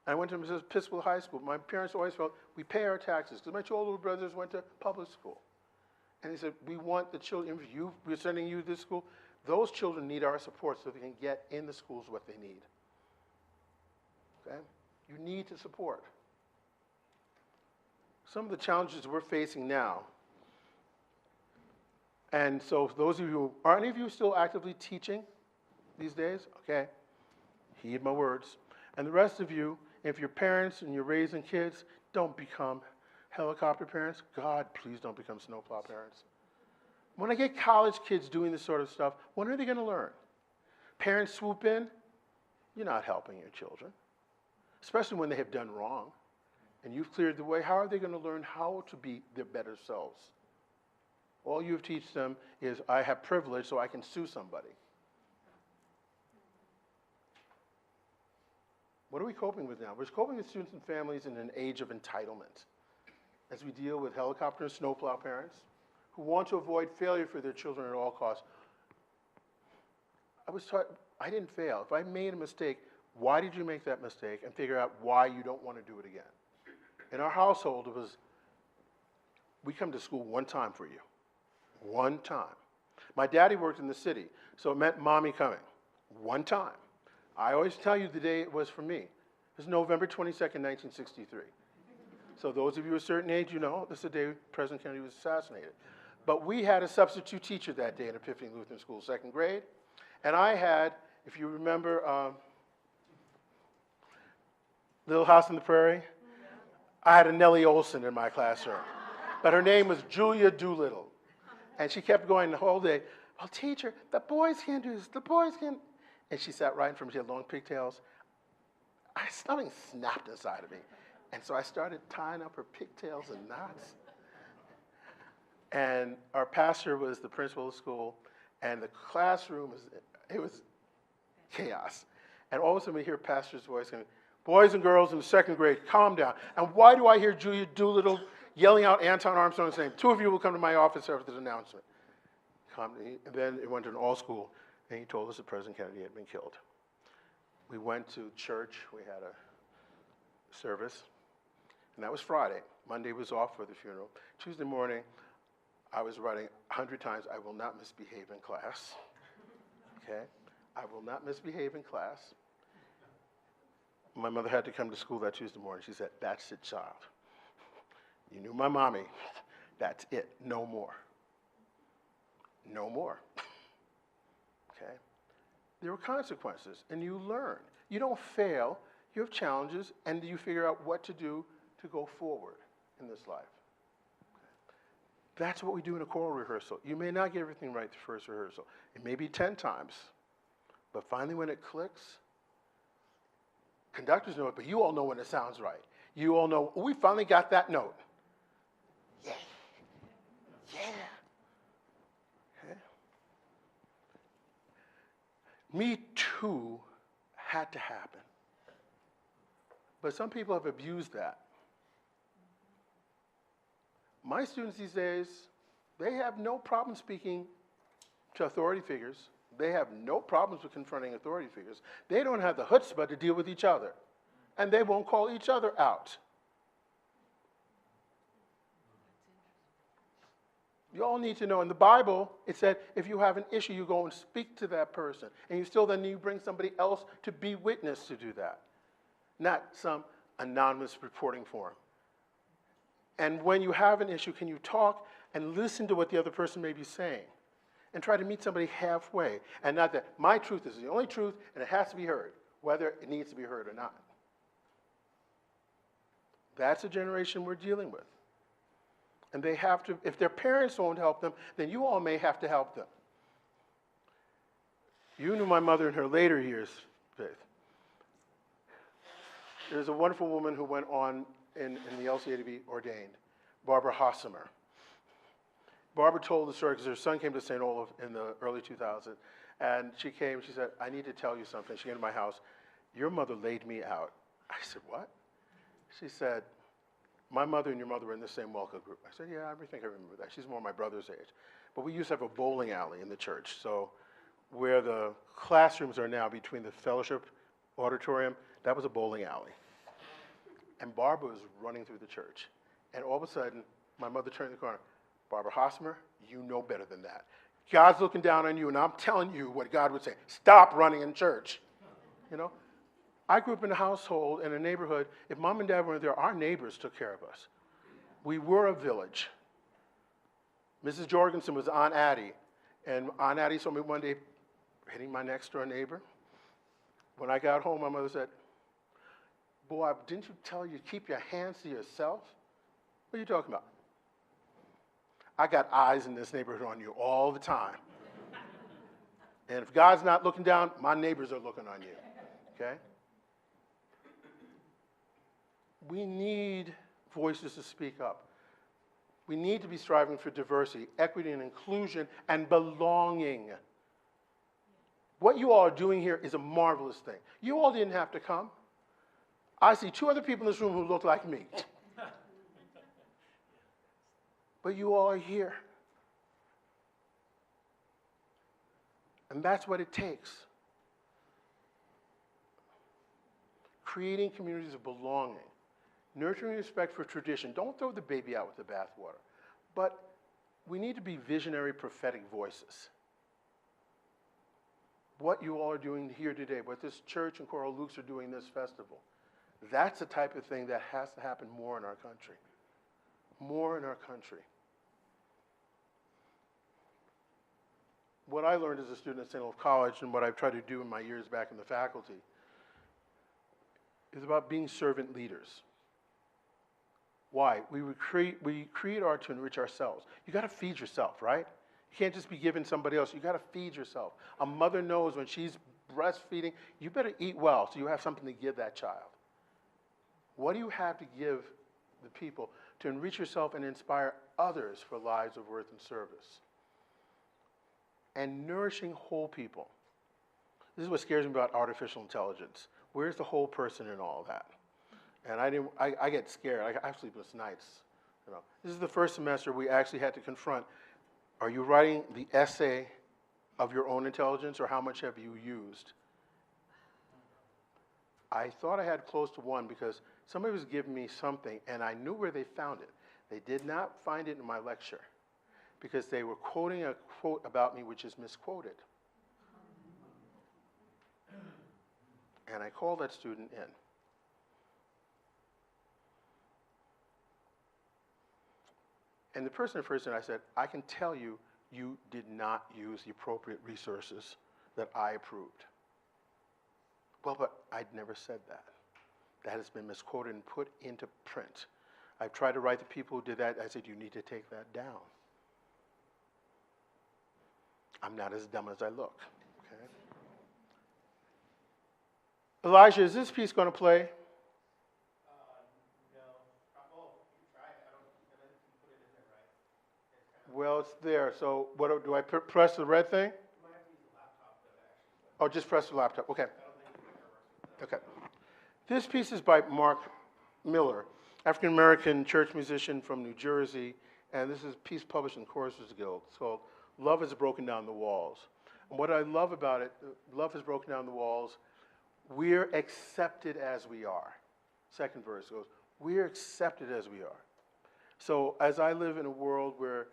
I went to Episcopal High School. My parents always felt we pay our taxes because my two older brothers went to public school. And they said, we want the children, if we're sending you to this school, those children need our support so they can get in the schools what they need. Okay? You need to support. Some of the challenges we're facing now, and so for those of you, are any of you still actively teaching these days? Okay, heed my words. And the rest of you, if you're parents and you're raising kids, don't become helicopter parents. God, please don't become snowplow parents. When I get college kids doing this sort of stuff, when are they going to learn? Parents swoop in, you're not helping your children, especially when they have done wrong. And you've cleared the way, how are they going to learn how to be their better selves? All you teach them is, I have privilege so I can sue somebody. What are we coping with now? We're coping with students and families in an age of entitlement as we deal with helicopter and snowplow parents who want to avoid failure for their children at all costs. I was taught, I didn't fail. If I made a mistake, why did you make that mistake? And figure out why you don't want to do it again. In our household, it was, we come to school one time for you. One time. My daddy worked in the city, so it meant mommy coming. One time. I always tell you the day it was for me. It was November 22nd, 1963. So those of you a certain age, you know, this is the day President Kennedy was assassinated. But we had a substitute teacher that day at Epiphany Lutheran School, second grade. And I had, if you remember, Little House on the Prairie, I had a Nellie Olson in my classroom. But her name was Julia Doolittle. And she kept going the whole day, well, teacher, the boys can't do this, the boys can't. And she sat right in front of me, she had long pigtails. Something snapped inside of me. And so I started tying up her pigtails in knots. And our pastor was the principal of the school, and the classroom, it was chaos. And all of a sudden we hear pastor's voice going, boys and girls in the second grade, calm down. And why do I hear Julia Doolittle yelling out Anton Armstrong and saying, 2 of you will come to my office after this announcement? And then it went to an all school, and he told us that President Kennedy had been killed. We went to church, we had a service, and that was Friday. Monday was off for the funeral. Tuesday morning, I was writing 100 times, I will not misbehave in class. Okay? I will not misbehave in class. my mother had to come to school that Tuesday morning. She said, "That's it, child. You knew my mommy. That's it. No more. No more." Okay? There are consequences, and you learn. You don't fail. You have challenges, and you figure out what to do to go forward in this life. That's what we do in a choral rehearsal. You may not get everything right the first rehearsal. It may be 10 times. But finally when it clicks, conductors know it, but you all know when it sounds right. You all know, we finally got that note. Yeah. Yeah. Okay. Me Too had to happen. But some people have abused that. My students these days, they have no problem speaking to authority figures. They have no problems with confronting authority figures. They don't have the chutzpah to deal with each other. And they won't call each other out. You all need to know, in the Bible, it said, if you have an issue, you go and speak to that person. And you still then need to bring somebody else to be witness to do that. Not some anonymous reporting form. And when you have an issue, can you talk and listen to what the other person may be saying? And try to meet somebody halfway. And not that my truth is the only truth and it has to be heard, whether it needs to be heard or not. That's a generation we're dealing with. And they have to, if their parents won't help them, then you all may have to help them. You knew my mother in her later years, Faith. There's a wonderful woman who went on in the LCA to be ordained, Barbara Hossamer. Barbara told the story because her son came to St. Olaf in the early 2000s, and she came, she said, "I need to tell you something." She came to my house. "Your mother laid me out." I said, "What?" She said, "My mother and your mother were in the same welcome group." I said, "Yeah, I think I remember that." She's more my brother's age. But we used to have a bowling alley in the church, so where the classrooms are now between the fellowship auditorium, that was a bowling alley. And Barbara was running through the church. And all of a sudden, my mother turned the corner. "Barbara Hossamer, you know better than that. God's looking down on you, and I'm telling you what God would say. Stop running in church." You know? I grew up in a household, in a neighborhood. If mom and dad weren't there, our neighbors took care of us. We were a village. Mrs. Jorgensen was Aunt Addie. And Aunt Addie saw me one day hitting my next door neighbor. When I got home, my mother said, "Boy, didn't you tell you to keep your hands to yourself?" "What are you talking about?" "I got eyes in this neighborhood on you all the time. And if God's not looking down, my neighbors are looking on you." Okay? We need voices to speak up. We need to be striving for diversity, equity, and inclusion, and belonging. What you all are doing here is a marvelous thing. You all didn't have to come. I see 2 other people in this room who look like me. But you all are here. And that's what it takes. Creating communities of belonging. Nurturing respect for tradition. Don't throw the baby out with the bathwater. But we need to be visionary, prophetic voices. What you all are doing here today, what this church and Corolux are doing this festival, that's the type of thing that has to happen more in our country. More in our country. What I learned as a student at St. Olaf College and what I've tried to do in my years back in the faculty is about being servant leaders. Why? We create art to enrich ourselves. You got to feed yourself, right? You can't just be giving somebody else. You got to feed yourself. A mother knows when she's breastfeeding, you better eat well so you have something to give that child. What do you have to give the people to enrich yourself and inspire others for lives of worth and service? And nourishing whole people. This is what scares me about artificial intelligence. Where's the whole person in all of that? And I get scared. I sleepless nights. You know. This is the first semester we actually had to confront, are you writing the essay of your own intelligence, or how much have you used? I thought I had close to 1 because somebody was giving me something, and I knew where they found it. They did not find it in my lecture because they were quoting a quote about me which is misquoted. And I called that student in. And the person at first, and I said, I can tell you, you did not use the appropriate resources that I approved. Well, but I'd never said that. That has been misquoted and put into print. I've tried to write the people who did that. I said, you need to take that down. I'm not as dumb as I look, okay? Elijah, is this piece going to play? Well, it's there. So what do I press the red thing? Oh, just press the laptop. Okay. Okay. This piece is by Mark Miller, African-American church musician from New Jersey, and this is a piece published in Choristers Guild. It's called Love Has Broken Down the Walls. And what I love about it, love has broken down the walls. We're accepted as we are. Second verse goes, we're accepted as we are. So as I live in a world where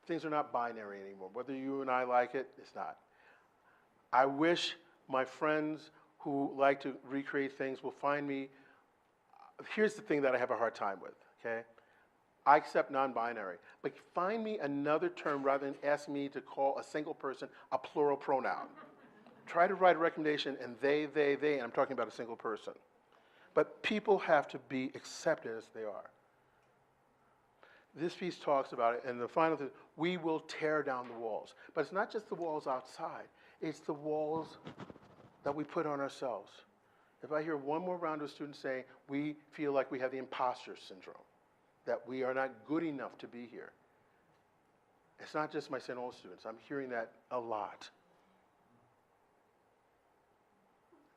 things are not binary anymore, whether you and I like it, it's not. I wish my friends who like to recreate things will find me. Here's the thing that I have a hard time with, okay? I accept non-binary, but find me another term rather than ask me to call a single person a plural pronoun. Try to write a recommendation and they, and I'm talking about a single person. But people have to be accepted as they are. This piece talks about it, and the final thing, we will tear down the walls. But it's not just the walls outside, it's the walls that we put on ourselves. If I hear one more round of students saying, we feel like we have the imposter syndrome, that we are not good enough to be here. It's not just my St. Louis students, I'm hearing that a lot.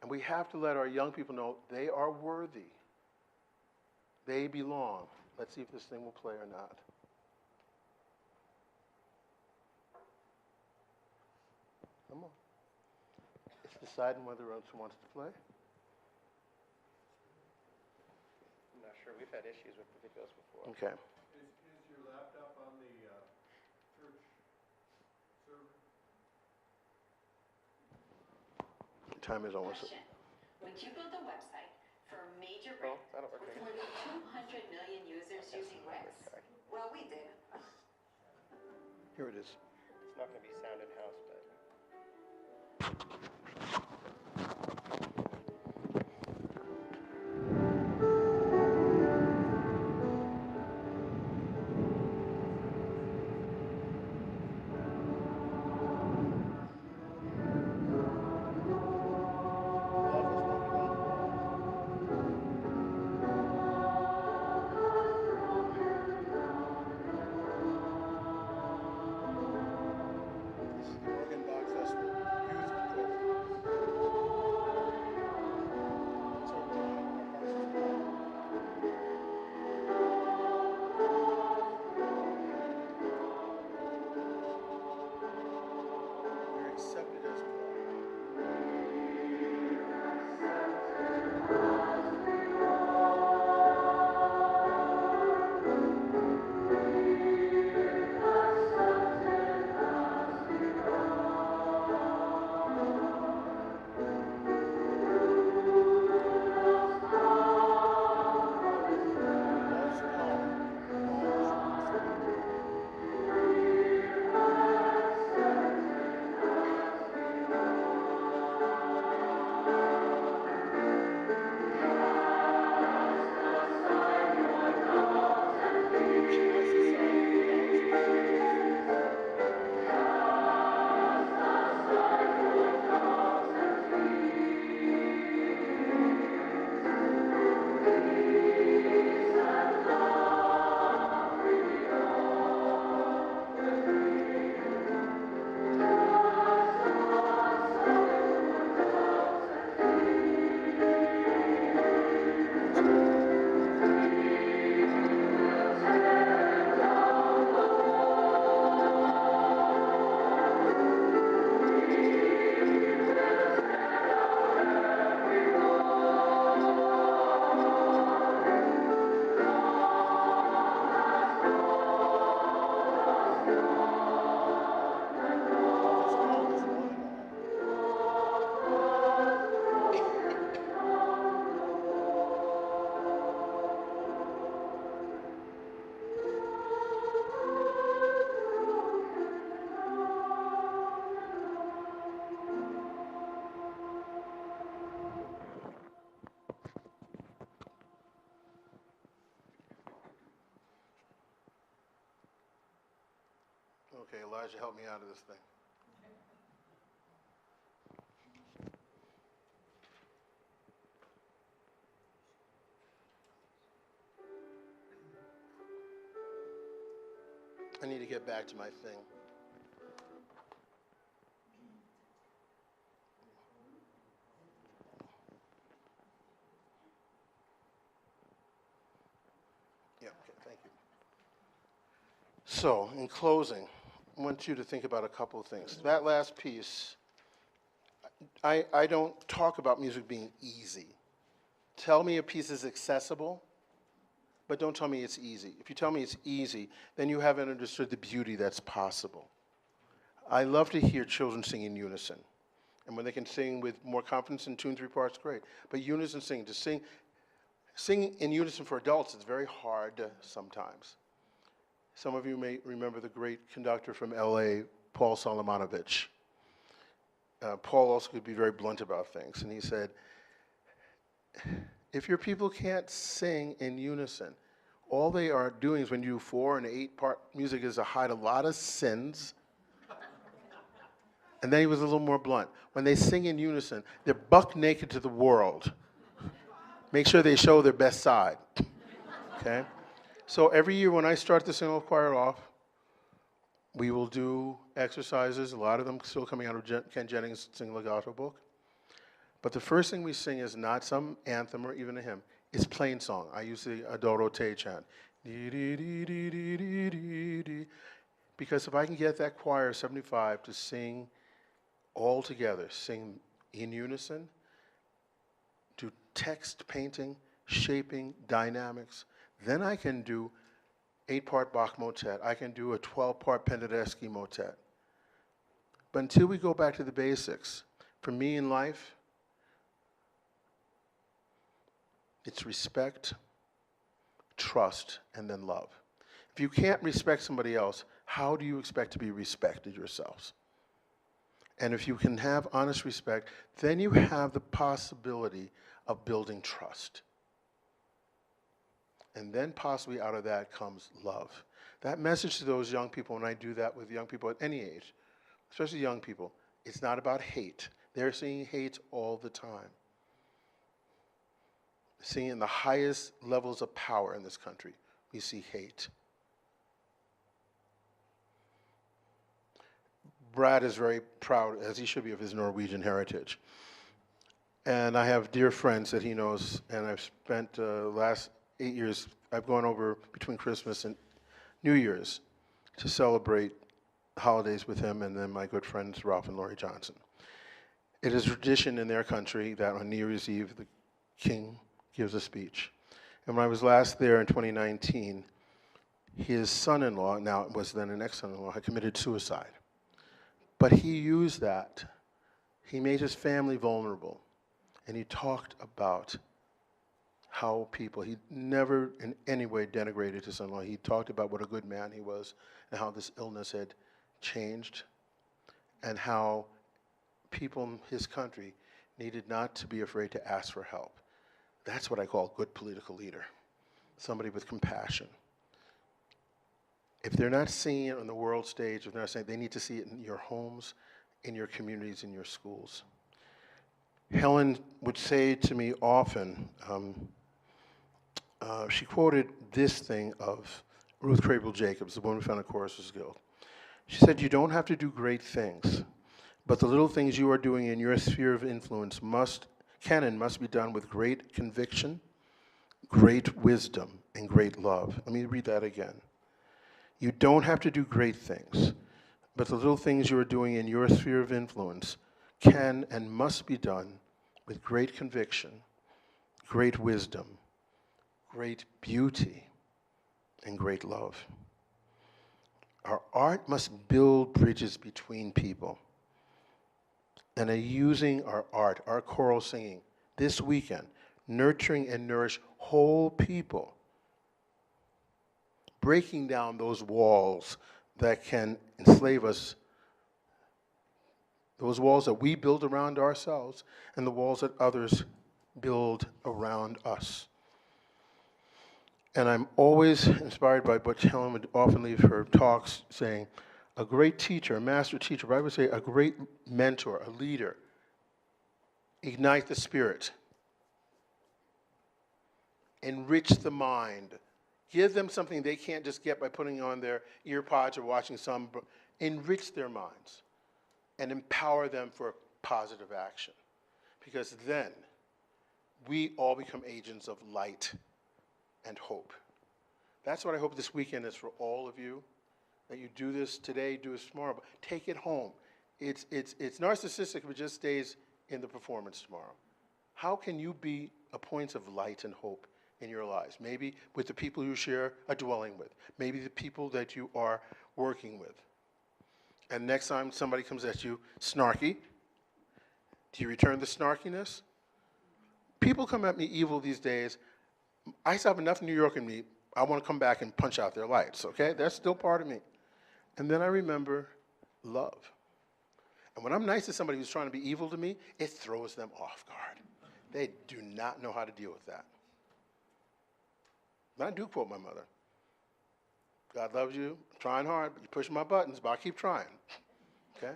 And we have to let our young people know they are worthy. They belong. Let's see if this thing will play or not. Come on. It's deciding whether else wants to play. I'm not sure. We've had issues with the videos before. Okay. Is your laptop on the church server? Time is almost up. Question. Would you build a website for a major Oh, brand that'll work. with more than 200 million users using Wix? Well, we did. Here it is. It's not going to be sound in-house, but... This is the Oregon Box Festival Youth Program. Okay, Elijah, help me out of this thing. I need to get back to my thing. Yeah, okay, thank you. So, in closing, I want you to think about a couple of things. That last piece, I don't talk about music being easy. Tell me a piece is accessible, but don't tell me it's easy. If you tell me it's easy, then you haven't understood the beauty that's possible. I love to hear children sing in unison. And when they can sing with more confidence in 2 and 3 parts, great. But unison singing, to sing in unison for adults is very hard sometimes. Some of you may remember the great conductor from LA, Paul Solomonovich. Paul also could be very blunt about things, and he said, if your people can't sing in unison, all they are doing is when you do 4 and 8 part music is to hide a lot of sins. And then he was a little more blunt. When they sing in unison, they're buck naked to the world. Make sure they show their best side, okay? So every year when I start the single choir off, we will do exercises, a lot of them still coming out of Ken Jennings' Sing Legato book. But the first thing we sing is not some anthem or even a hymn. It's plain song. I use the Adoro Te chant. Because if I can get that choir of 75 to sing all together, sing in unison, do text painting, shaping, dynamics, then I can do 8-part Bach motet. I can do a 12-part Penderecki motet. But until we go back to the basics, for me in life, it's respect, trust, and then love. If you can't respect somebody else, how do you expect to be respected yourselves? And if you can have honest respect, then you have the possibility of building trust. And then possibly out of that comes love. That message to those young people, when I do that with young people at any age, especially young people, it's not about hate. They're seeing hate all the time. Seeing the highest levels of power in this country, we see hate. Brad is very proud, as he should be, of his Norwegian heritage. And I have dear friends that he knows, and I've spent the last 8 years, I've gone over between Christmas and New Year's to celebrate holidays with him and then my good friends Ralph and Lori Johnson. It is a tradition in their country that on New Year's Eve, the king gives a speech. And when I was last there in 2019, his son-in-law, now it was then an ex-son-in-law, had committed suicide. But he used that. He made his family vulnerable. And he talked about how people, he never in any way denigrated his son-in-law. He talked about what a good man he was and how this illness had changed and how people in his country needed not to be afraid to ask for help. That's what I call a good political leader, somebody with compassion. If they're not seeing it on the world stage, if they're not saying, they need to see it in your homes, in your communities, in your schools. Helen would say to me often, she quoted this thing of Ruth Crable Jacobs, the woman who founded Choristers Guild. She said, you don't have to do great things, but the little things you are doing in your sphere of influence can and must be done with great conviction, great wisdom, and great love. Let me read that again. You don't have to do great things, but the little things you are doing in your sphere of influence can and must be done with great conviction, great wisdom, great beauty, and great love. Our art must build bridges between people. And using our art, our choral singing, this weekend, nurturing and nourish whole people, breaking down those walls that can enslave us, those walls that we build around ourselves and the walls that others build around us. And I'm always inspired by what Helen would often leave her talks saying, a great teacher, a master teacher, but I would say a great mentor, a leader. Ignite the spirit. Enrich the mind. Give them something they can't just get by putting on their ear pods or watching some. Enrich their minds and empower them for positive action. Because then we all become agents of light and hope. That's what I hope this weekend is for all of you, that you do this today, do this tomorrow, but take it home. It's narcissistic if it just stays in the performance tomorrow. How can you be a point of light and hope in your lives? Maybe with the people you share a dwelling with. Maybe the people that you are working with. And next time somebody comes at you snarky, do you return the snarkiness? People come at me evil these days. I still have enough New York in me. I want to come back and punch out their lights, okay? That's still part of me. And then I remember love. And when I'm nice to somebody who's trying to be evil to me, it throws them off guard. They do not know how to deal with that. But I do quote my mother. God loves you, I'm trying hard, but you're pushing my buttons, but I'll keep trying, okay?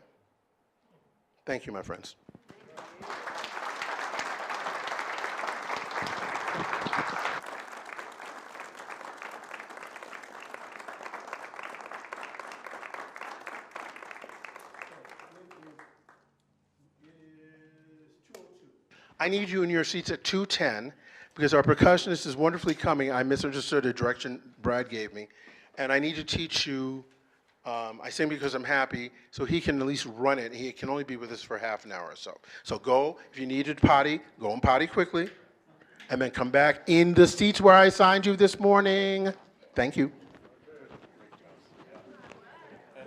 Thank you, my friends. I need you in your seats at 2:10 because our percussionist is wonderfully coming. I misunderstood the direction Brad gave me. And I need to teach you, I sing because I'm happy, so he can at least run it. He can only be with us for half an hour or so. So go, if you need to potty, go and potty quickly. And then come back in the seats where I assigned you this morning. Thank you.